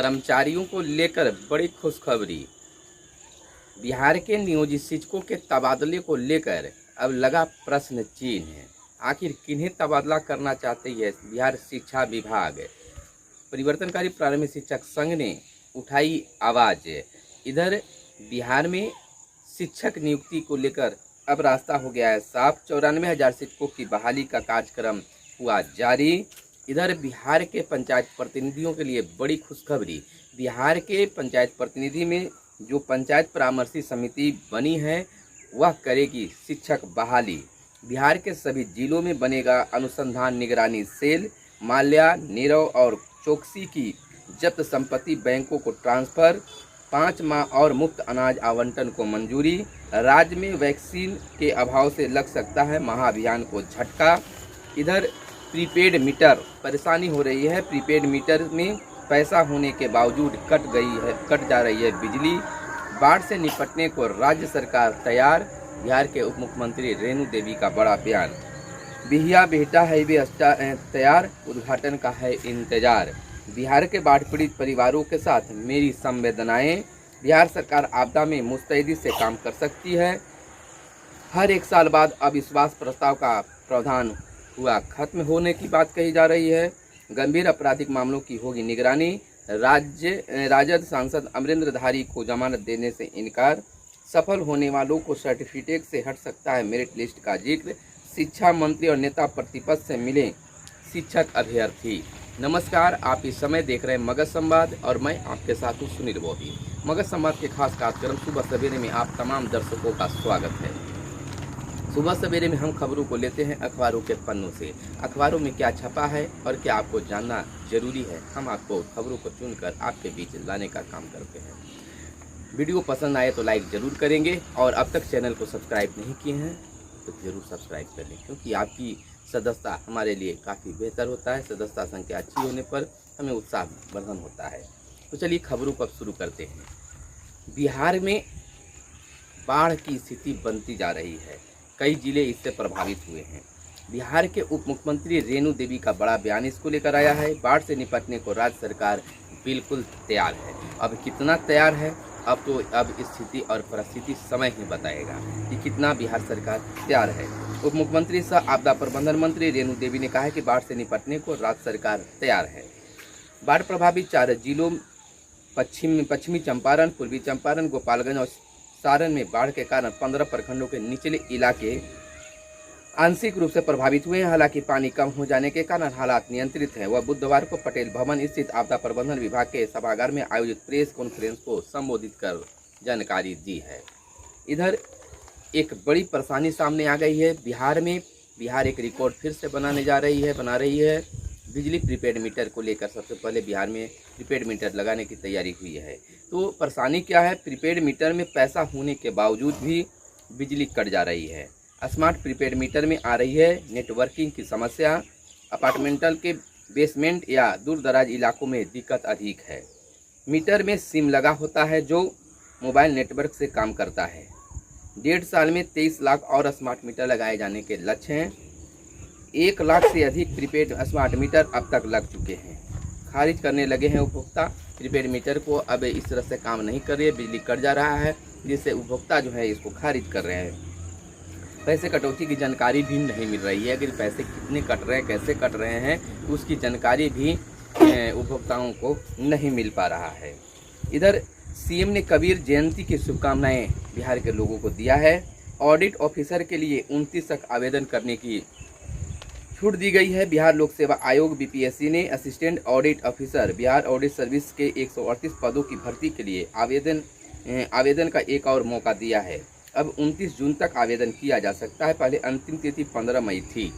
कर्मचारियों को लेकर बड़ी खुशखबरी। बिहार के नियोजित शिक्षकों के तबादले को लेकर अब लगा प्रश्न चिन्ह है। आखिर किन्हें तबादला करना चाहती है बिहार शिक्षा विभाग? परिवर्तनकारी प्रारंभिक शिक्षक संघ ने उठाई आवाज। इधर बिहार में शिक्षक नियुक्ति को लेकर अब रास्ता हो गया है साफ। 94,000 शिक्षकों की बहाली का कार्यक्रम हुआ जारी। इधर बिहार के पंचायत प्रतिनिधियों के लिए बड़ी खुशखबरी। बिहार के पंचायत प्रतिनिधि में जो पंचायत परामर्शी समिति बनी है वह करेगी शिक्षक बहाली। बिहार के सभी जिलों में बनेगा अनुसंधान निगरानी सेल। माल्या, नीरव और चौकसी की जब्त संपत्ति बैंकों को ट्रांसफर। 5 माह और मुफ्त अनाज आवंटन को मंजूरी। राज्य में वैक्सीन के अभाव से लग सकता है महाअभियान को झटका। इधर प्रीपेड मीटर परेशानी हो रही है। प्रीपेड मीटर में पैसा होने के बावजूद कट जा रही है बिजली। बाढ़ से निपटने को राज्य सरकार तैयार। बिहार के उप मुख्यमंत्री रेणु देवी का बड़ा बयान। बिहिया बिहटा हाईवे तैयार, उद्घाटन का है इंतजार। बिहार के बाढ़ पीड़ित परिवारों के साथ मेरी संवेदनाएं। बिहार सरकार आपदा में मुस्तैदी से काम कर सकती है। हर 1 साल बाद अविश्वास प्रस्ताव का प्रावधान हुआ खत्म होने की बात कही जा रही है। गंभीर आपराधिक मामलों की होगी निगरानी। राजद सांसद अमरेंद्रधारी को जमानत देने से इनकार। सफल होने वालों को सर्टिफिकेट से हट सकता है मेरिट लिस्ट का जिक्र। शिक्षा मंत्री और नेता प्रतिपक्ष से मिले शिक्षक अभ्यर्थी। नमस्कार, आप इस समय देख रहे हैं मगध संवाद और मैं आपके साथ हूँ सुनील बोधी। मगध संवाद के खास कार्यक्रम सुबह सवेरे में आप तमाम दर्शकों का स्वागत है। सुबह सवेरे में हम खबरों को लेते हैं अखबारों के पन्नों से। अखबारों में क्या छपा है और क्या आपको जानना जरूरी है, हम आपको खबरों को चुनकर आपके बीच लाने का काम करते हैं। वीडियो पसंद आए तो लाइक ज़रूर करेंगे और अब तक चैनल को सब्सक्राइब नहीं किए हैं तो ज़रूर सब्सक्राइब कर लें, क्योंकि आपकी सदस्यता हमारे लिए काफ़ी बेहतर होता है। सदस्यता संख्या अच्छी होने पर हमें उत्साह वर्धन होता है। तो चलिए खबरों पर शुरू करते हैं। बिहार में बाढ़ की स्थिति बनती जा रही है। कई जिले इससे प्रभावित हुए हैं। बिहार के उप मुख्यमंत्री रेणु देवी का बड़ा बयान इसको लेकर आया है। बाढ़ से निपटने को राज्य सरकार बिल्कुल तैयार है। अब कितना तैयार है अब स्थिति और परिस्थिति समय ही बताएगा कि कितना बिहार सरकार तैयार है। उप मुख्यमंत्री सह आपदा प्रबंधन मंत्री रेणु देवी ने कहा है कि बाढ़ से निपटने को राज्य सरकार तैयार है। बाढ़ प्रभावित 4 जिलों पश्चिमी चंपारण, पूर्वी चंपारण, गोपालगंज और सारण में बाढ़ के कारण 15 प्रखंडों के निचले इलाके आंशिक रूप से प्रभावित हुए हैं। हालांकि पानी कम हो जाने के कारण हालात नियंत्रित है। वह बुधवार को पटेल भवन स्थित आपदा प्रबंधन विभाग के सभागार में आयोजित प्रेस कॉन्फ्रेंस को संबोधित कर जानकारी दी है। इधर एक बड़ी परेशानी सामने आ गई है। बिहार एक रिकॉर्ड फिर से बना रही है। बिजली प्रीपेड मीटर को लेकर सबसे पहले बिहार में प्रीपेड मीटर लगाने की तैयारी हुई है। तो परेशानी क्या है? प्रीपेड मीटर में पैसा होने के बावजूद भी बिजली कट जा रही है। स्मार्ट प्रीपेड मीटर में आ रही है नेटवर्किंग की समस्या। अपार्टमेंटल के बेसमेंट या दूर दराज इलाकों में दिक्कत अधिक है। मीटर में सिम लगा होता है जो मोबाइल नेटवर्क से काम करता है। 1.5 साल में 23 लाख और स्मार्ट मीटर लगाए जाने के लक्ष्य हैं। 1 लाख से अधिक प्रीपेड स्मार्ट मीटर अब तक लग चुके हैं। खारिज करने लगे हैं उपभोक्ता प्रीपेड मीटर को। अब इस तरह से काम नहीं कर रही है, बिजली कट जा रहा है, जिससे उपभोक्ता जो है इसको खारिज कर रहे हैं। पैसे कटौती की जानकारी भी नहीं मिल रही है। अगर पैसे कितने कट रहे हैं, कैसे कट रहे हैं, तो उसकी जानकारी भी उपभोक्ताओं को नहीं मिल पा रहा है। इधर सीएम ने कबीर जयंती की शुभकामनाएं बिहार के लोगों को दिया है। ऑडिट ऑफिसर के लिए 29 तक आवेदन करने की छूट दी गई है। बिहार लोक सेवा आयोग बीपीएससी ने assistant audit officer Bihar audit service के 138 पदों की भर्ती के लिए आवेदन का एक और मौका दिया है। अब 29 जून तक आवेदन किया जा सकता है। पहले अंतिम तिथि 15 मई थी।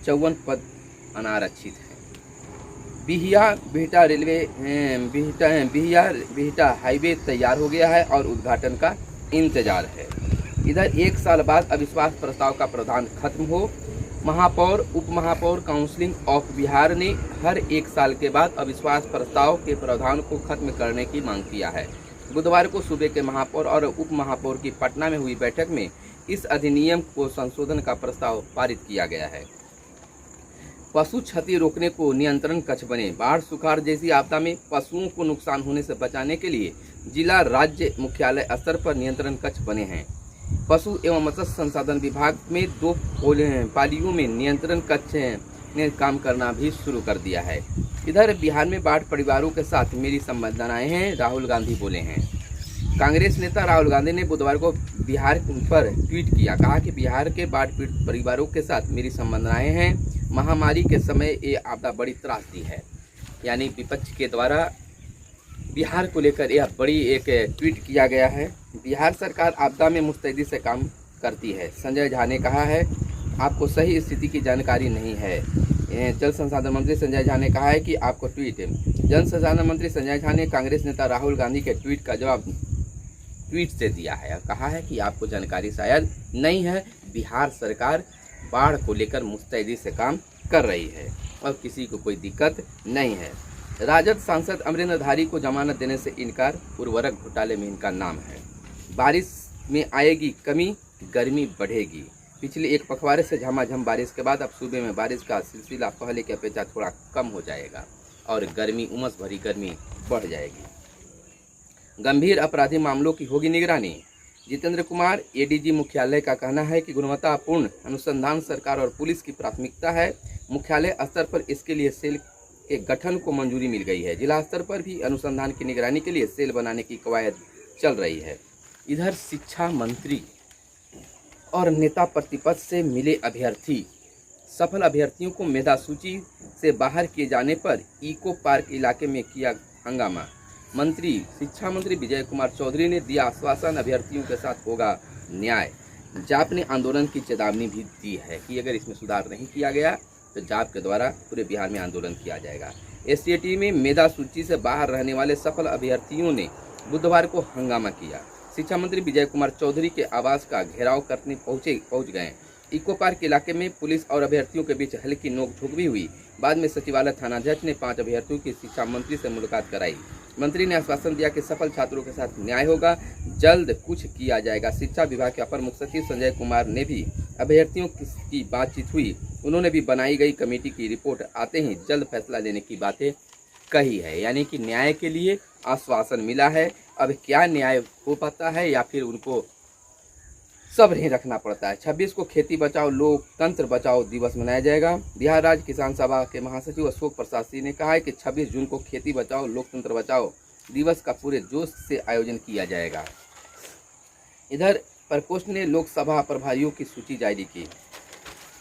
54 पद अनारक्षित हैं। बिहिया बिहटा हाईवे तैयार हो गया है और उद्घाटन का इंतजार है। इधर 1 साल बाद अविश्वास प्रस्ताव का प्रावधान खत्म हो। महापौर उप महापौर काउंसिलिंग ऑफ बिहार ने हर 1 साल के बाद अविश्वास प्रस्ताव के प्रावधान को खत्म करने की मांग किया है। बुधवार को सूबे के महापौर और उप महापौर की पटना में हुई बैठक में इस अधिनियम को संशोधन का प्रस्ताव पारित किया गया है। पशु क्षति रोकने को नियंत्रण कक्ष बने। बाढ़ सुखाड़ जैसी आपदा में पशुओं को नुकसान होने से बचाने के लिए जिला राज्य मुख्यालय स्तर पर नियंत्रण कक्ष बने हैं। पशु एवं मत्स्य संसाधन विभाग में 2 पालियों में नियंत्रण कक्ष ने काम करना भी शुरू कर दिया है। इधर बिहार में बाढ़ परिवारों के साथ मेरी संवेदनाएं हैं, राहुल गांधी बोले हैं। कांग्रेस नेता राहुल गांधी ने बुधवार को बिहार पर ट्वीट किया, कहा कि बिहार के बाढ़ पीड़ित परिवारों के साथ मेरी संवेदनाएं हैं। महामारी के समय ये आपदा बड़ी त्रासदी है। यानी विपक्ष के द्वारा बिहार को लेकर यह बड़ी एक ट्वीट किया गया है। बिहार सरकार आपदा में मुस्तैदी से काम करती है, संजय झा ने कहा है। आपको सही स्थिति की जानकारी नहीं है। जल संसाधन मंत्री संजय झा ने कहा है कि आपको ट्वीट। जल संसाधन मंत्री संजय झा ने कांग्रेस नेता राहुल गांधी के ट्वीट का जवाब ट्वीट से दिया है और कहा है कि आपको जानकारी शायद नहीं है। बिहार सरकार बाढ़ को लेकर मुस्तैदी से काम कर रही है और किसी को कोई दिक्कत नहीं है। राजद सांसद अमरेंद्र धारी को जमानत देने से इनकार, उर्वरक घोटाले में इनका नाम है। बारिश में आएगी कमी, गर्मी बढ़ेगी। पिछले एक पखवाड़े से झमाझम बारिश के बाद अब सूबे में बारिश का सिलसिला पहले की अपेक्षा थोड़ा कम हो जाएगा और गर्मी, उमस भरी गर्मी बढ़ जाएगी। गंभीर अपराधी मामलों की होगी निगरानी। जितेंद्र कुमार एडीजी मुख्यालय का कहना है कि गुणवत्तापूर्ण अनुसंधान सरकार और पुलिस की प्राथमिकता है। मुख्यालय स्तर पर इसके लिए सेल के गठन को मंजूरी मिल गई है। जिला स्तर पर भी अनुसंधान की निगरानी के लिए सेल बनाने की कवायद चल रही है। इधर शिक्षा मंत्री और नेता प्रतिपक्ष से मिले अभ्यर्थी। सफल अभ्यर्थियों को मेधा सूची से बाहर किए जाने पर इको पार्क इलाके में किया हंगामा। शिक्षा मंत्री विजय कुमार चौधरी ने दिया आश्वासन, अभ्यर्थियों के साथ होगा न्याय। जाप ने आंदोलन की चेतावनी भी दी है कि अगर इसमें सुधार नहीं किया गया तो जाप के द्वारा पूरे बिहार में आंदोलन किया जाएगा। एसटीईटी में मेधा सूची से बाहर रहने वाले सफल अभ्यर्थियों ने बुधवार को हंगामा किया। शिक्षा मंत्री विजय कुमार चौधरी के आवास का घेराव करने पहुंच गए। इको पार्क इलाके में पुलिस और अभ्यर्थियों के बीच हल्की नोकझोंक भी हुई। बाद में सचिवालय थानाध्यक्ष ने 5 अभ्यर्थियों की शिक्षा मंत्री से मुलाकात कराई। मंत्री ने आश्वासन दिया कि सफल छात्रों के साथ न्याय होगा, जल्द कुछ किया जाएगा। शिक्षा विभाग के अपर मुख्य सचिव संजय कुमार ने भी अभ्यर्थियों की बातचीत हुई। उन्होंने भी बनाई गई कमेटी की रिपोर्ट आते ही जल्द फैसला लेने की बातें कही है। यानी कि न्याय के लिए आश्वासन मिला है। अब क्या न्याय हो पाता है या फिर उनको सब्र ही रखना पड़ता है। 26 को खेती बचाओ लोकतंत्र बचाओ दिवस मनाया जाएगा। बिहार राज्य किसान सभा के महासचिव अशोक प्रसाद सिंह ने कहा है कि 26 जून को खेती बचाओ लोकतंत्र बचाओ दिवस का पूरे जोश से आयोजन किया जाएगा। इधर प्रकोष्ठ ने लोकसभा प्रभारियों की सूची जारी की।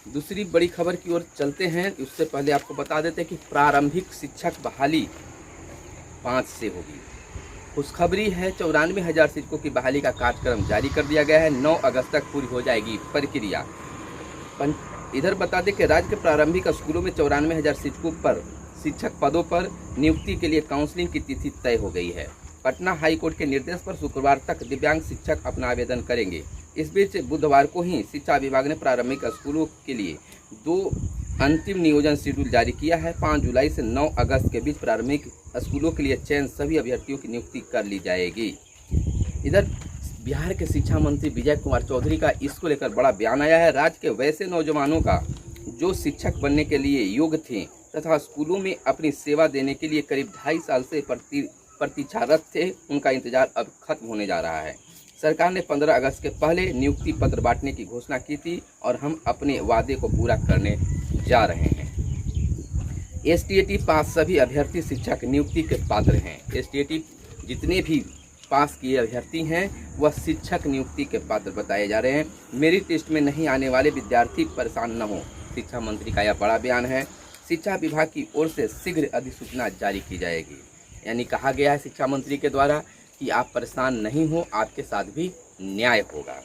दूसरी बड़ी खबर की ओर चलते हैं। उससे पहले आपको बता देते हैं कि प्रारंभिक शिक्षक बहाली 5 से होगी। खुशखबरी है, 94,000 शिक्षकों की बहाली का कार्यक्रम जारी कर दिया गया है। 9 अगस्त तक पूरी हो जाएगी प्रक्रिया। इधर बता दें कि राज्य के प्रारंभिक स्कूलों में 94,000 शिक्षक पदों पर नियुक्ति के लिए काउंसलिंग की तिथि तय हो गई है। पटना हाई कोर्ट के निर्देश पर शुक्रवार तक दिव्यांग शिक्षक अपना आवेदन करेंगे। इस बीच बुधवार को ही शिक्षा विभाग ने प्रारंभिक स्कूलों के लिए 2 अंतिम नियोजन शेड्यूल जारी किया है। 5 जुलाई से 9 अगस्त के बीच प्रारंभिक स्कूलों के लिए चयन सभी अभ्यर्थियों की नियुक्ति कर ली जाएगी। इधर बिहार के शिक्षा मंत्री विजय कुमार चौधरी का इसको लेकर बड़ा बयान आया है। राज्य के वैसे नौजवानों का जो शिक्षक बनने के लिए योग्य थे तथा स्कूलों में अपनी सेवा देने के लिए करीब 2.5 साल से प्रतीक्षारत थे, उनका इंतजार अब खत्म होने जा रहा है। सरकार ने 15 अगस्त के पहले नियुक्ति पत्र बांटने की घोषणा की थी और हम अपने वादे को पूरा करने जा रहे हैं। एसटीईटी पास सभी अभ्यर्थी शिक्षक नियुक्ति के पात्र हैं। एसटीईटी जितने भी पास किए अभ्यर्थी हैं वह शिक्षक नियुक्ति के पात्र बताए जा रहे हैं। मेरिट लिस्ट में नहीं आने वाले विद्यार्थी परेशान न हो, शिक्षा मंत्री का यह बड़ा बयान है। शिक्षा विभाग की ओर से शीघ्र अधिसूचना जारी की जाएगी। यानी कहा गया है शिक्षा मंत्री के द्वारा कि आप परेशान नहीं हो, आपके साथ भी न्याय होगा।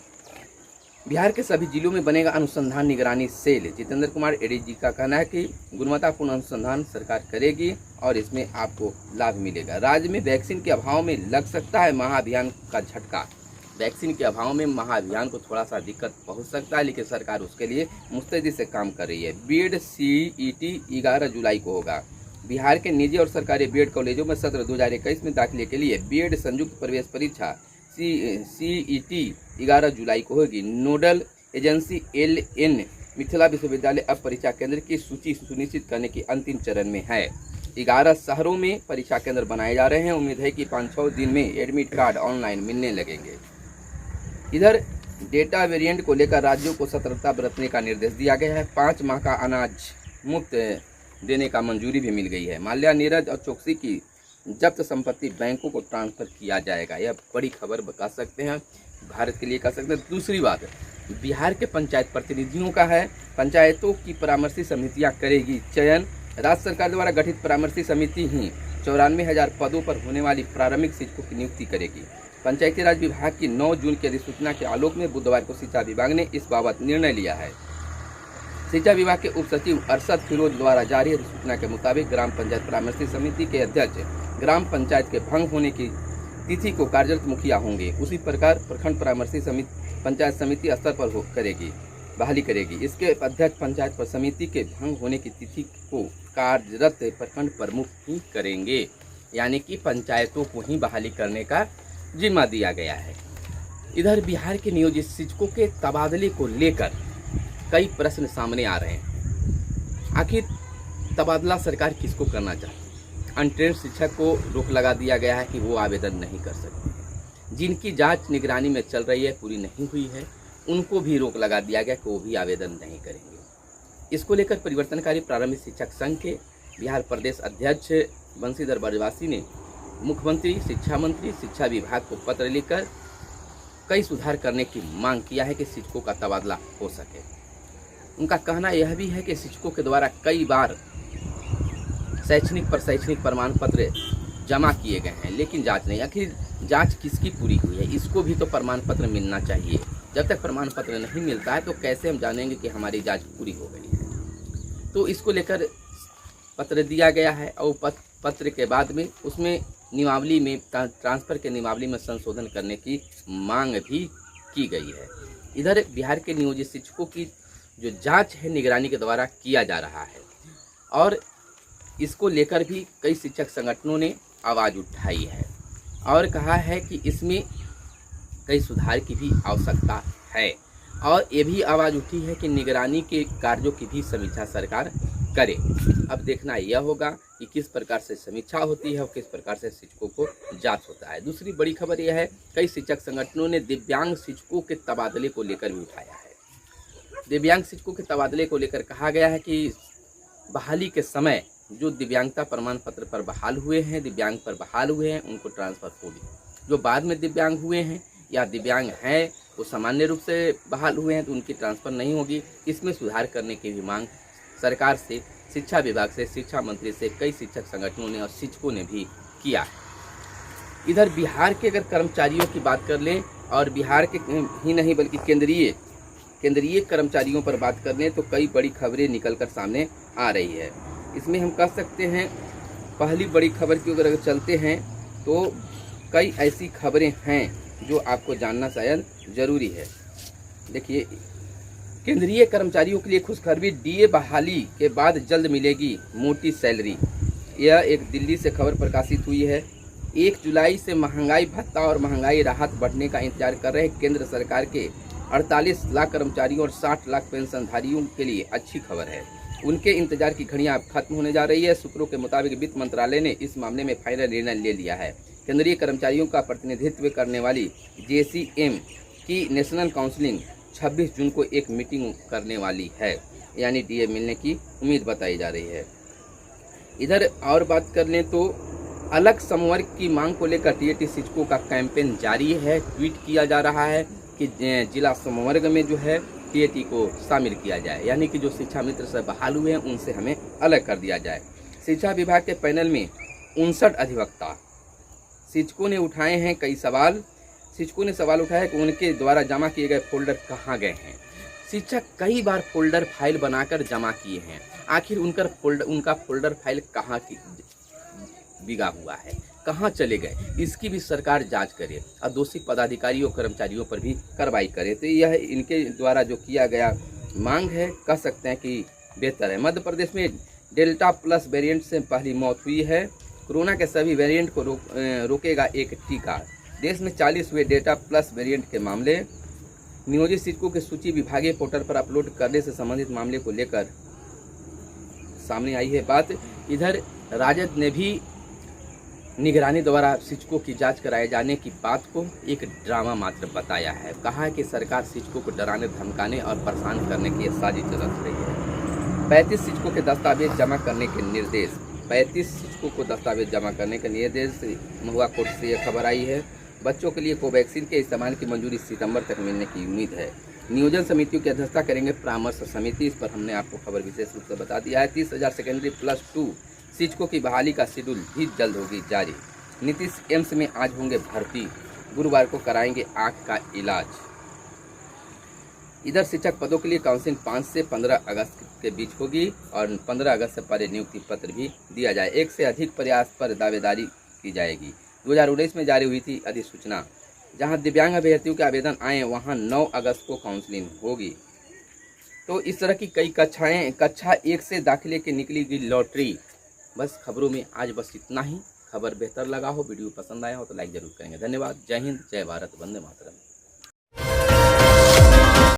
बिहार के सभी जिलों में बनेगा अनुसंधान निगरानी सेल। जितेंद्र कुमार एडीजी का कहना है कि गुणवत्तापूर्ण अनुसंधान सरकार करेगी और इसमें आपको लाभ मिलेगा। राज्य में वैक्सीन के अभाव में लग सकता है महाअभियान का झटका। वैक्सीन के अभाव में महाअभियान को थोड़ा सा दिक्कत पहुंच सकता है, लेकिन सरकार उसके लिए मुस्तैदी से काम कर रही है। बीएड सीईटी 11 जुलाई को होगा। बिहार के निजी और सरकारी बीएड कॉलेजों में सत्र 2021 में दाखिले के लिए बीएड संयुक्त प्रवेश परीक्षा सीईटी 11 जुलाई को होगी। नोडल एजेंसी LN मिथिला विश्वविद्यालय अब परीक्षा केंद्र की सूची सुनिश्चित करने की अंतिम चरण में है। 11 शहरों में परीक्षा केंद्र बनाए जा रहे हैं। उम्मीद है कि 5-6 दिन में एडमिट कार्ड ऑनलाइन मिलने लगेंगे। इधर डेटा वेरिएंट को लेकर राज्यों को सतर्कता बरतने का निर्देश दिया गया है। 5 माह का अनाज मुफ्त देने का मंजूरी भी मिल गई है। माल्या, नीरज और चौकसी की जब्त संपत्ति बैंकों को ट्रांसफर किया जाएगा। यह बड़ी खबर बता सकते हैं, भारत के लिए कह सकते हैं। दूसरी बात बिहार के पंचायत प्रतिनिधियों का है। पंचायतों की परामर्शी समितियां करेगी चयन। राज्य सरकार द्वारा गठित परामर्शी समिति ही 94,000 पदों पर होने वाली प्रारंभिक शिक्षकों की नियुक्ति करेगी। पंचायती राज विभाग की 9 जून की अधिसूचना के आलोक में बुधवार को शिक्षा विभाग ने इस बाबत निर्णय लिया है। शिक्षा विभाग के उप सचिव अरशद फिरोज द्वारा जारी अधिसूचना के मुताबिक ग्राम पंचायत परामर्शी समिति के अध्यक्ष ग्राम पंचायत के भंग होने की तिथि को कार्यरत मुखिया होंगे। उसी प्रकार प्रखंड परामर्शी समिति पंचायत समिति स्तर पर बहाली करेगी। इसके अध्यक्ष पंचायत समिति के भंग होने की तिथि को कार्यरत प्रखंड प्रमुख ही करेंगे। यानी कि पंचायतों को ही बहाली करने का जिम्मा दिया गया है। इधर बिहार के नियोजित शिक्षकों के तबादले को लेकर कई प्रश्न सामने आ रहे हैं। आखिर तबादला सरकार किसको करना चाहती है? अनट्रेंड शिक्षक को रोक लगा दिया गया है कि वो आवेदन नहीं कर सकते। जिनकी जांच निगरानी में चल रही है, पूरी नहीं हुई है, उनको भी रोक लगा दिया गया कि वो भी आवेदन नहीं करेंगे। इसको लेकर परिवर्तनकारी प्रारंभिक शिक्षक संघ के बिहार प्रदेश अध्यक्ष बंशीधर बरवासी ने मुख्यमंत्री, शिक्षा मंत्री, शिक्षा विभाग को पत्र लिखकर कई सुधार करने की मांग किया है कि शिक्षकों का तबादला हो सके। उनका कहना यह भी है कि शिक्षकों के द्वारा कई बार शैक्षणिक प्रमाण पत्र जमा किए गए हैं, लेकिन जांच नहीं। आखिर जांच किसकी पूरी हुई है? इसको भी तो प्रमाण पत्र मिलना चाहिए। जब तक प्रमाण पत्र नहीं मिलता है तो कैसे हम जानेंगे कि हमारी जांच पूरी हो गई है? तो इसको लेकर पत्र दिया गया है और पत्र के बाद में उसमें नियमावली में ट्रांसफ़र के नियमावली में संशोधन करने की मांग भी की गई है। इधर बिहार के नियोजित शिक्षकों की जो जांच है निगरानी के द्वारा किया जा रहा है और इसको लेकर भी कई शिक्षक संगठनों ने आवाज़ उठाई है और कहा है कि इसमें कई सुधार की भी आवश्यकता है। और ये भी आवाज़ उठी है कि निगरानी के कार्यों की भी समीक्षा सरकार करे। अब देखना यह होगा कि किस प्रकार से समीक्षा होती है और किस प्रकार से शिक्षकों को जांच होता है। दूसरी बड़ी खबर यह है, कई शिक्षक संगठनों ने दिव्यांग शिक्षकों के तबादले को लेकर भी उठाया है। दिव्यांग शिक्षकों के तबादले को लेकर कहा गया है कि बहाली के समय जो दिव्यांगता प्रमाण पत्र पर बहाल हुए हैं, दिव्यांग पर बहाल हुए हैं, उनको ट्रांसफ़र होगी। जो बाद में दिव्यांग हुए हैं या दिव्यांग हैं वो सामान्य रूप से बहाल हुए हैं तो उनकी ट्रांसफ़र नहीं होगी। इसमें सुधार करने की भी मांग सरकार से, शिक्षा विभाग से, शिक्षा मंत्री से कई शिक्षक संगठनों ने और शिक्षकों ने भी किया है। इधर बिहार के अगर कर्मचारियों की बात कर लें और बिहार के ही नहीं बल्कि केंद्रीय कर्मचारियों पर बात कर लें तो कई बड़ी खबरें निकलकर सामने आ रही है। इसमें हम कह सकते हैं पहली बड़ी खबर की अगर चलते हैं तो कई ऐसी खबरें हैं जो आपको जानना शायद ज़रूरी है। देखिए, केंद्रीय कर्मचारियों के लिए खुशखबरी, डीए बहाली के बाद जल्द मिलेगी मोटी सैलरी। यह एक दिल्ली से खबर प्रकाशित हुई है। 1 जुलाई से महंगाई भत्ता और महंगाई राहत बढ़ने का इंतजार कर रहे केंद्र सरकार के 48 लाख कर्मचारियों और 60 लाख पेंशनधारियों के लिए अच्छी खबर है। उनके इंतजार की घड़ियां अब खत्म होने जा रही है। सूत्रों के मुताबिक वित्त मंत्रालय ने इस मामले में फाइनल निर्णय ले लिया है। केंद्रीय कर्मचारियों का प्रतिनिधित्व करने वाली JCM की नेशनल काउंसिलिंग 26 जून को एक मीटिंग करने वाली है, यानी डीए मिलने की उम्मीद बताई जा रही है। इधर और बात कर लें तो अलग संवर्ग की मांग को लेकर TAT शिक्षकों का कैंपेन जारी है। ट्वीट किया जा रहा है कि जिला संवर्ग में जो है TAT को शामिल किया जाए, यानी कि जो शिक्षा मित्र से बहाल हुए हैं उनसे हमें अलग कर दिया जाए। शिक्षा विभाग के पैनल में 59 अधिवक्ता, शिक्षकों ने उठाए हैं कई सवाल। शिक्षकों ने सवाल उठाया है कि उनके द्वारा जमा किए गए फोल्डर कहाँ गए हैं। शिक्षक कई बार फोल्डर फाइल बनाकर जमा किए हैं, आखिर उनका फोल्डर फाइल कहाँ की बिगा हुआ है, कहाँ चले गए, इसकी भी सरकार जांच करे और दोषी पदाधिकारियों कर्मचारियों पर भी कार्रवाई करे। तो यह इनके द्वारा जो किया गया मांग है, कह सकते हैं कि बेहतर है। मध्य प्रदेश में डेल्टा प्लस वेरिएंट से पहली मौत हुई है। कोरोना के सभी वेरिएंट को रोकेगा एक टीका। देश में 40 हुए डेल्टा प्लस वेरिएंट के मामले। नियोजित शिक्षकों की सूची विभागीय पोर्टल पर अपलोड करने से संबंधित मामले को लेकर सामने आई है बात। इधर राजद ने भी निगरानी द्वारा शिक्षकों की जांच कराए जाने की बात को एक ड्रामा मात्र बताया है। कहा है कि सरकार शिक्षकों को डराने, धमकाने और परेशान करने की साजिश रच रही है। 35 शिक्षकों के दस्तावेज जमा करने के निर्देश। 35 शिक्षकों को दस्तावेज जमा करने का निर्देश महुआ कोर्ट से यह खबर आई है। बच्चों के लिए कोवैक्सीन के इस्तेमाल की मंजूरी सितंबर तक मिलने की उम्मीद है। नियोजन समितियों की अध्यक्षता करेंगे परामर्श समिति। इस पर हमने आपको खबर विशेष रूप से बता दिया है। 30,000 सेकेंडरी +2 शिक्षकों की बहाली का शेड्यूल भी जल्द होगी जारी। नीतीश एम्स में आज होंगे भर्ती। गुरुवार को कराएंगे आंख का इलाज। इधर शिक्षक पदों के लिए काउंसिलिंग 5 से 15 अगस्त के बीच होगी और 15 अगस्त से पहले नियुक्ति पत्र भी दिया जाए। 1 से अधिक प्रयास पर दावेदारी की जाएगी। 2019 में जारी हुई थी अधिसूचना। जहां दिव्यांग अभ्यर्थियों के आवेदन आए वहां 9 अगस्त को काउंसलिंग होगी। तो इस तरह की कई कक्षा 1 से दाखिले के निकली गई लॉटरी। बस खबरों में आज बस इतना ही। खबर बेहतर लगा हो, वीडियो पसंद आया हो तो लाइक जरूर करेंगे। धन्यवाद। जय हिंद, जय भारत, वंदे मातरम।